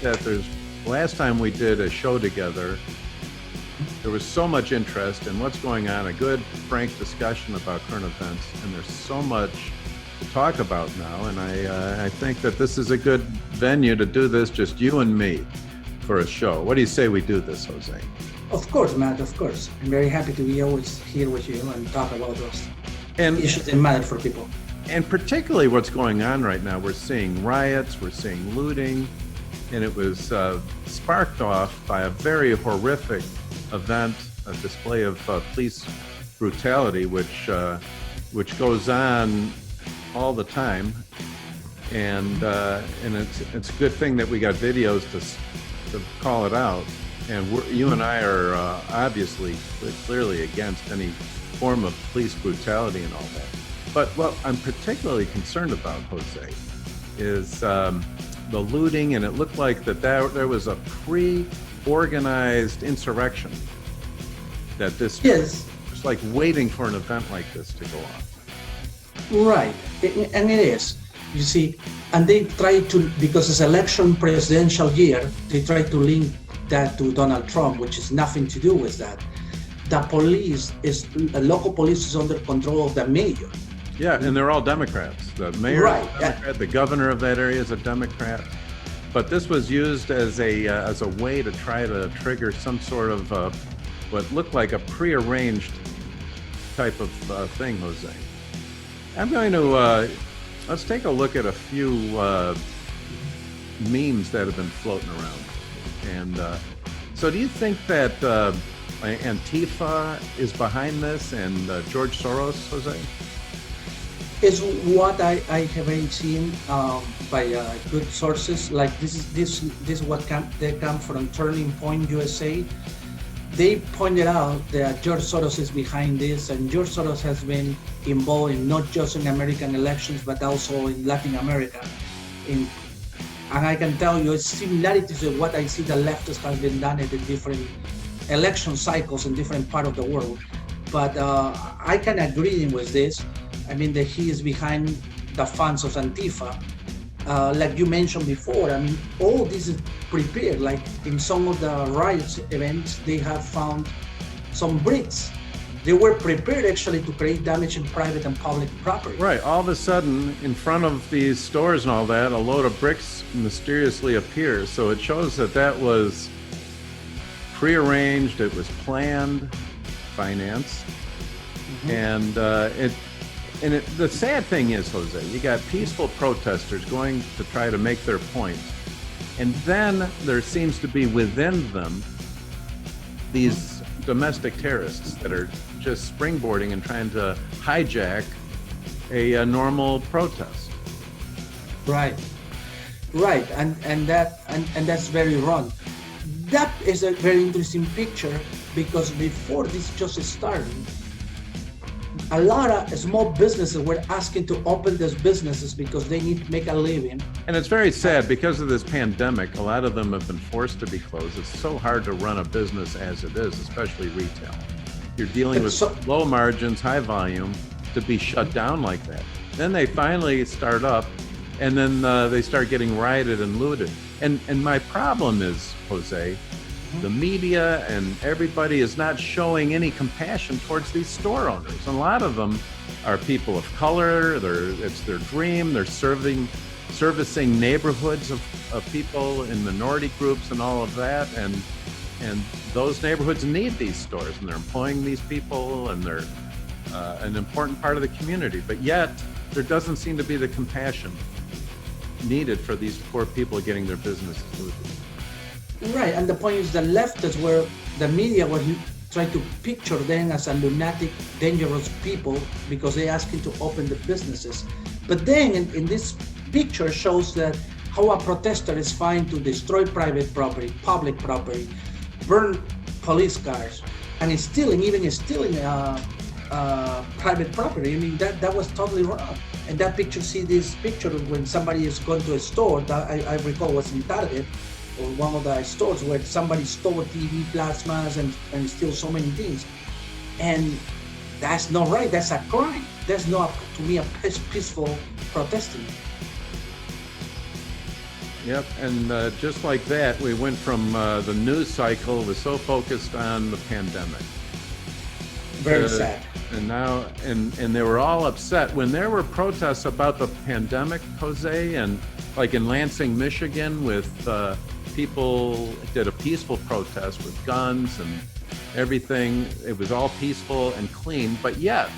that there's last time we did a show together, there was so much interest in what's going on, a good, frank discussion about current events, and there's so much to talk about now. And I think that this is a good venue to do this, just you and me, for a show. What do you say we do this, Jose? Of course, Matt, of course. I'm very happy to be always here with you and talk about those issues that matter for people. And particularly what's going on right now, we're seeing riots, we're seeing looting, and it was sparked off by a very horrific event, a display of police brutality, which goes on all the time, and it's a good thing that we got videos to call it out. And you and I are obviously clearly against any form of police brutality and all that. But what I'm particularly concerned about, Jose, is the looting, and it looked like there was a pre-organized insurrection. That this yes, it's like waiting for an event like this to go off. Right, and it is. You see, and they try to, because it's election presidential year, they try to link that to Donald Trump, which is nothing to do with that. The local police is under control of the mayor. Yeah, and they're all Democrats. The mayor is a Democrat, the governor of that area is a Democrat. But this was used as a way to try to trigger some sort of what looked like a prearranged type of thing, Jose. I'm going to let's take a look at a few memes that have been floating around. And so do you think that Antifa is behind this, and George Soros, Jose? Is what I have seen by good sources. Like this what they come from Turning Point USA. They pointed out that George Soros is behind this, and George Soros has been involved in not just in American elections but also in Latin America. And I can tell you it's similarities with what I see the leftists have been done in the different election cycles in different parts of the world. But I can agree with this. I mean that he is behind the funds of Antifa. Like you mentioned before, I mean, all this is prepared. Like in some of the riots events, they have found some bricks. They were prepared actually to create damage in private and public property. Right. All of a sudden, in front of these stores and all that, a load of bricks mysteriously appears. So it shows that was prearranged, it was planned, financed, and the sad thing is, Jose, you got peaceful protesters going to try to make their point, and then there seems to be within them these domestic terrorists that are just springboarding and trying to hijack a normal protest. Right, and that's very wrong. That is a very interesting picture, because before this just started, a lot of small businesses were asking to open these businesses because they need to make a living. And it's very sad, because of this pandemic, a lot of them have been forced to be closed. It's so hard to run a business as it is, especially retail. You're dealing with low margins, high volume, to be shut down like that. Then they finally start up, and then they start getting rioted and looted. And my problem is, Jose, the media and everybody is not showing any compassion towards these store owners. And a lot of them are people of color. It's their dream. They're servicing neighborhoods of people in minority groups and all of that. And those neighborhoods need these stores, and they're employing these people, and they're an important part of the community. But yet there doesn't seem to be the compassion needed for these poor people getting their businesses looted. Right, and the point is the leftists were, the media were trying to picture them as a lunatic, dangerous people because they asked him to open the businesses. But then in this picture shows that how a protester is fine to destroy private property, public property, burn police cars, and stealing private property. I mean, that was totally wrong. And that picture, see this picture when somebody is going to a store, that I recall was in Target, or one of the stores where somebody stole TV plasmas and steal so many things. And that's not right, that's a crime. That's not, to me, a peaceful protesting. Yep, and just like that, we went from the news cycle was so focused on the pandemic. Very sad. And now, and they were all upset when there were protests about the pandemic, Jose, and like in Lansing, Michigan, with people did a peaceful protest with guns and everything. It was all peaceful and clean, but yet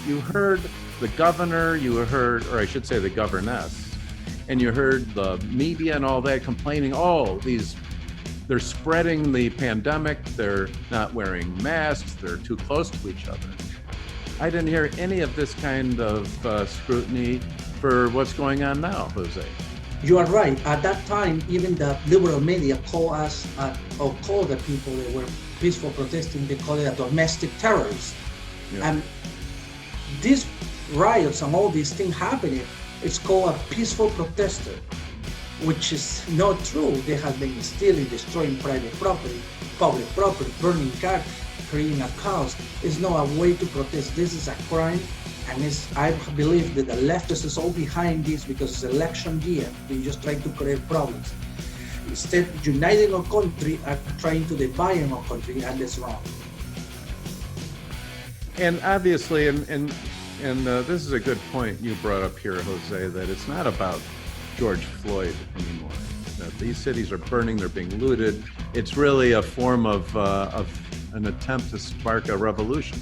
you heard the governor, you heard, or I should say the governess, and you heard the media and all that complaining, oh, they're spreading the pandemic, they're not wearing masks, they're too close to each other. I didn't hear any of this kind of scrutiny for what's going on now, Jose. You are right. At that time, even the liberal media call us, or call the people that were peaceful protesting, they call it a domestic terrorist. Yeah. And these riots and all these things happening, it's called a peaceful protester, which is not true. They have been stealing, destroying private property, public property, burning cars, creating a chaos. It's not a way to protest. This is a crime, and I believe that the leftists is all behind this because it's election year. They just try to create problems. Instead, uniting our country are trying to divide our country, and that's wrong. And obviously, and this is a good point you brought up here, Jose, that it's not about George Floyd anymore. That these cities are burning, they're being looted. It's really a form of an attempt to spark a revolution.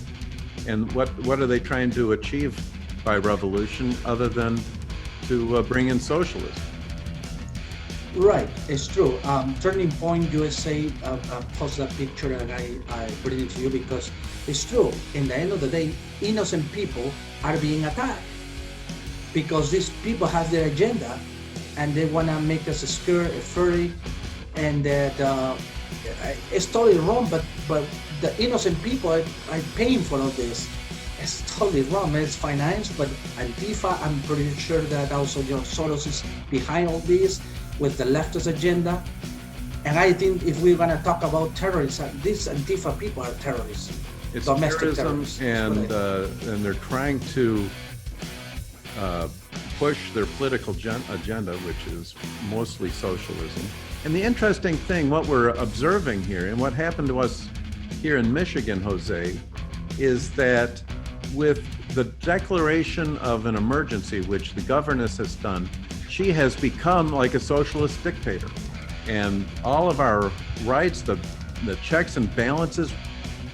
And what are they trying to achieve by revolution other than to bring in socialism? Right, it's true. Turning Point USA posted a picture, and I bring it to you because it's true. In the end of the day, innocent people are being attacked because these people have their agenda and they want to make us scared, afraid, and that it's totally wrong. But the innocent people are paying for all this. It's totally wrong. It's finance, but Antifa, I'm pretty sure that also Soros is behind all this with the leftist agenda. And I think if we're going to talk about terrorism, these Antifa people are terrorists. It's domestic terrorism, terrorists. And they're trying to push their political agenda, which is mostly socialism. And the interesting thing, what we're observing here, and what happened to us here in Michigan, Jose, is that with the declaration of an emergency, which the governess has done, she has become like a socialist dictator. And all of our rights, the checks and balances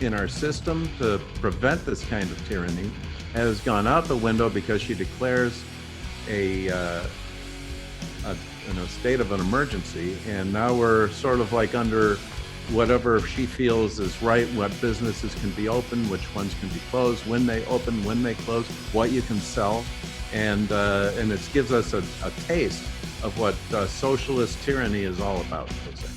in our system to prevent this kind of tyranny has gone out the window because she declares a state of an emergency. And now we're sort of like under whatever she feels is right, what businesses can be open, which ones can be closed, when they open, when they close, what you can sell. And it gives us a taste of what socialist tyranny is all about, Jose.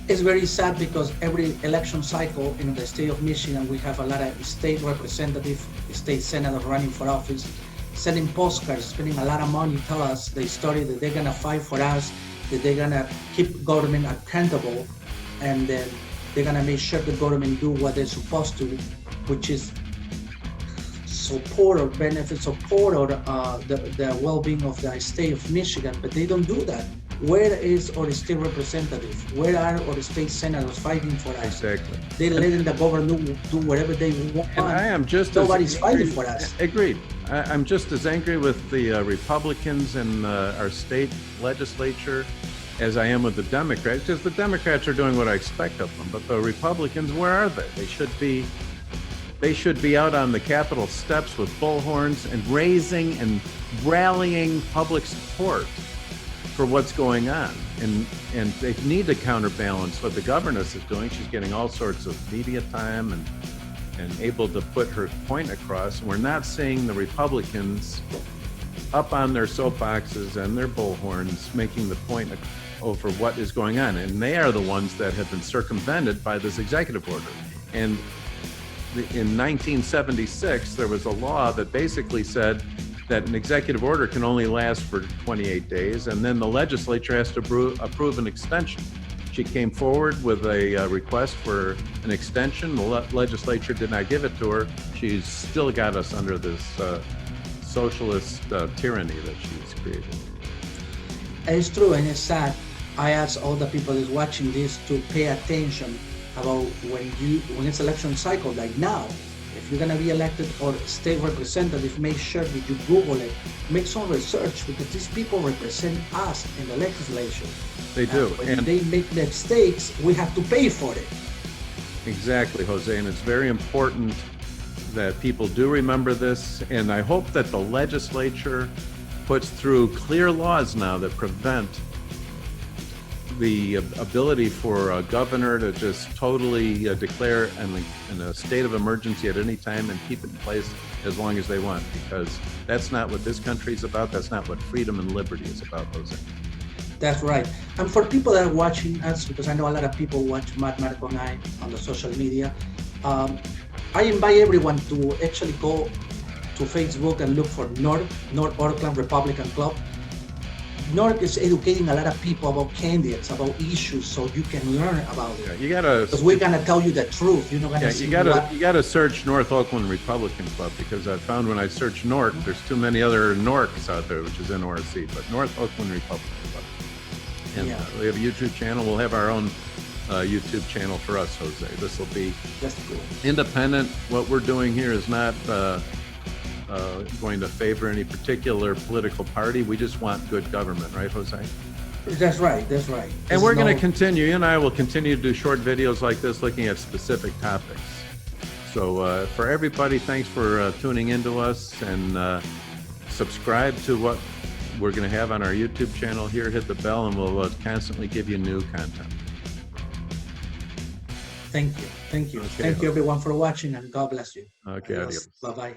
It's very sad because every election cycle in the state of Michigan, we have a lot of state representatives, state senators running for office, sending postcards, spending a lot of money, tell us the story that they're gonna fight for us, that they're gonna keep government accountable, and then they're gonna make sure the government do what they're supposed to, which is support or benefit, support or the well-being of the state of Michigan, but they don't do that. Where is our state representative? Where are our state senators fighting for us? Exactly. They're letting the government do whatever they want. And I am just nobody's fighting for us. Agreed. I'm just as angry with the Republicans in our state legislature as I am with the Democrats, because the Democrats are doing what I expect of them. But the Republicans, where are they? They should be out on the Capitol steps with bullhorns and raising and rallying public support for what's going on. And they need to counterbalance what the governess is doing. She's getting all sorts of media time and able to put her point across. And we're not seeing the Republicans up on their soapboxes and their bullhorns making the point over what is going on. And they are the ones that have been circumvented by this executive order. And in 1976, there was a law that basically said that an executive order can only last for 28 days, and then the legislature has to approve an extension. She came forward with a request for an extension. The legislature did not give it to her. She's still got us under this socialist tyranny that she's created. It's true and it's sad. I ask all the people that's watching this to pay attention about when it's election cycle like now. If you're gonna be elected or state representative, make sure that you Google it, make some research because these people represent us in the legislature. They do. When they make mistakes, we have to pay for it. Exactly, Jose, and it's very important that people do remember this, and I hope that the legislature puts through clear laws now that prevent the ability for a governor to just totally declare in a state of emergency at any time and keep it in place as long as they want, because that's not what this country is about. That's not what freedom and liberty is about, Jose. That's right. And for people that are watching us, because I know a lot of people watch Matt, Marco, and I on the social media, I invite everyone to actually go to Facebook and look for North Auckland Republican Club. North is educating a lot of people about candidates, about issues, so you can learn about it. Yeah, you gotta. Because we're gonna tell you the truth. You're not gonna see you gotta search North Auckland Republican Club, because I found when I search North, there's too many other Norks out there, which is NORC, but North Auckland Republican Club. And we have a YouTube channel. We'll have our own YouTube channel for us, Jose. This will be independent. What we're doing here is not going to favor any particular political party. We just want good government, right, Jose? That's right. That's right. And we're going to continue. You and I will continue to do short videos like this, looking at specific topics. So for everybody, thanks for tuning into us, and subscribe to what we're going to have on our YouTube channel here. Hit the bell, and we'll constantly give you new content. Thank you. Thank you. Okay, thank you, everyone, for watching, and God bless you. Okay, adios. Bye-bye.